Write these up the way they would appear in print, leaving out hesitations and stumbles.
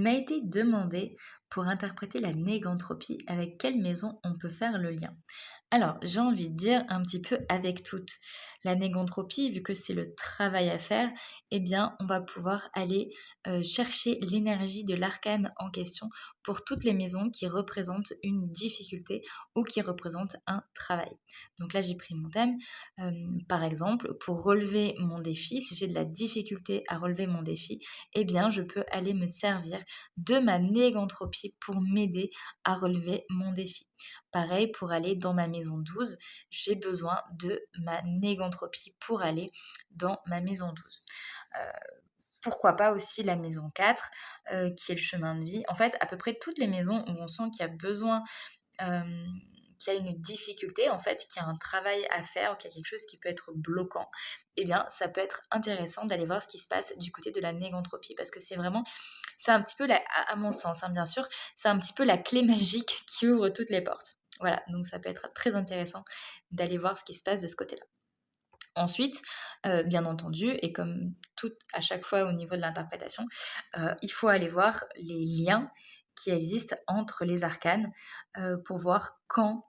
Il m'a été demandé pour interpréter la négantropie, avec quelle maison on peut faire le lien. Alors, j'ai envie de dire un petit peu avec toutes. La négantropie, vu que c'est le travail à faire, eh bien, on va pouvoir aller chercher l'énergie de l'arcane en question pour toutes les maisons qui représentent une difficulté ou qui représentent un travail. Donc là, j'ai pris mon thème. euh, Par exemple, pour relever mon défi, si j'ai de la difficulté à relever mon défi, eh bien, je peux aller me servir de ma négantropie pour m'aider à relever mon défi. Pareil, pour aller dans ma maison 12, j'ai besoin de ma négantropie pour aller dans ma maison 12. Euh, Pourquoi pas aussi la maison 4, qui est le chemin de vie. En fait, à peu près toutes les maisons où on sent qu'il y a besoin euh, qu'il y a une difficulté, en fait, qu'il y a un travail à faire, qu'il y a quelque chose qui peut être bloquant, eh bien, ça peut être intéressant d'aller voir ce qui se passe du côté de la négantropie, parce que c'est un petit peu, à mon sens, hein, bien sûr, c'est un petit peu la clé magique qui ouvre toutes les portes. Voilà, donc ça peut être très intéressant d'aller voir ce qui se passe de ce côté-là. Ensuite, bien entendu, et comme tout à chaque fois au niveau de l'interprétation, il faut aller voir les liens qui existent entre les arcanes pour voir quand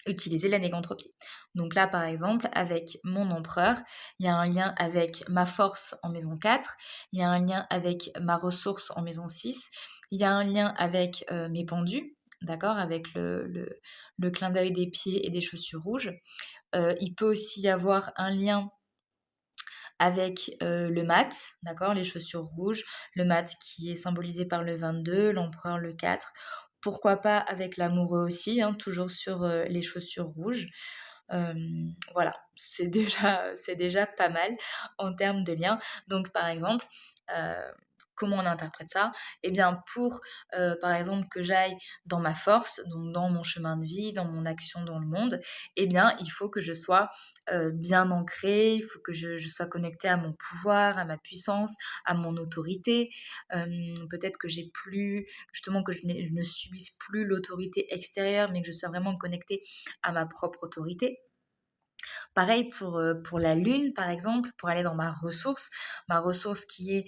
utiliser la négantropie. Donc là, par exemple, avec mon empereur, il y a un lien avec ma force en maison 4, il y a un lien avec ma ressource en maison 6, il y a un lien avec mes pendus, d'accord, avec le clin d'œil des pieds et des chaussures rouges. Il peut aussi y avoir un lien avec le mat, d'accord, les chaussures rouges, le mat qui est symbolisé par le 22, l'empereur le 4. Pourquoi pas avec l'amoureux aussi, hein, toujours sur les chaussures rouges. Voilà, c'est déjà pas mal en termes de liens. Donc par exemple, euh, comment on interprète ça? Eh bien pour, par exemple, que j'aille dans ma force, donc dans mon chemin de vie, dans mon action dans le monde, eh bien il faut que je sois bien ancrée, il faut que je sois connectée à mon pouvoir, à ma puissance, à mon autorité. Peut-être que j'ai plus, justement, que je ne subisse plus l'autorité extérieure, mais que je sois vraiment connectée à ma propre autorité. Pareil pour la lune, par exemple, pour aller dans ma ressource qui est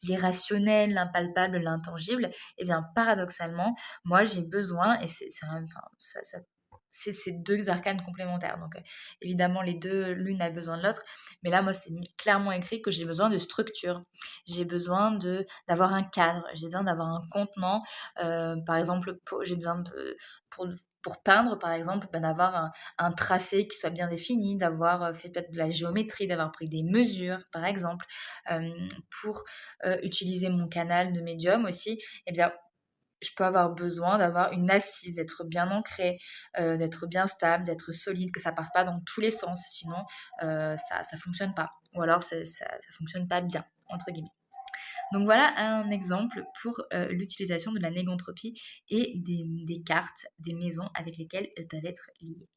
l'irrationnel, l'impalpable, l'intangible, et bien paradoxalement, moi j'ai besoin, et enfin, c'est deux arcanes complémentaires. Donc évidemment, les deux, l'une a besoin de l'autre, mais là, moi, c'est clairement écrit que j'ai besoin de structure, j'ai besoin d'avoir un cadre, j'ai besoin d'avoir un contenant. Par exemple, j'ai besoin pour, pour peindre, par exemple, d'avoir un tracé qui soit bien défini, d'avoir fait peut-être de la géométrie, d'avoir pris des mesures, par exemple. Pour utiliser mon canal de médium aussi, eh bien, je peux avoir besoin d'avoir une assise, d'être bien ancrée, d'être bien stable, d'être solide, que ça parte pas dans tous les sens, sinon ça fonctionne pas. Ou alors ça fonctionne pas bien, entre guillemets. Donc voilà un exemple pour l'utilisation de la négantropie et des cartes, des maisons avec lesquelles elles peuvent être liées.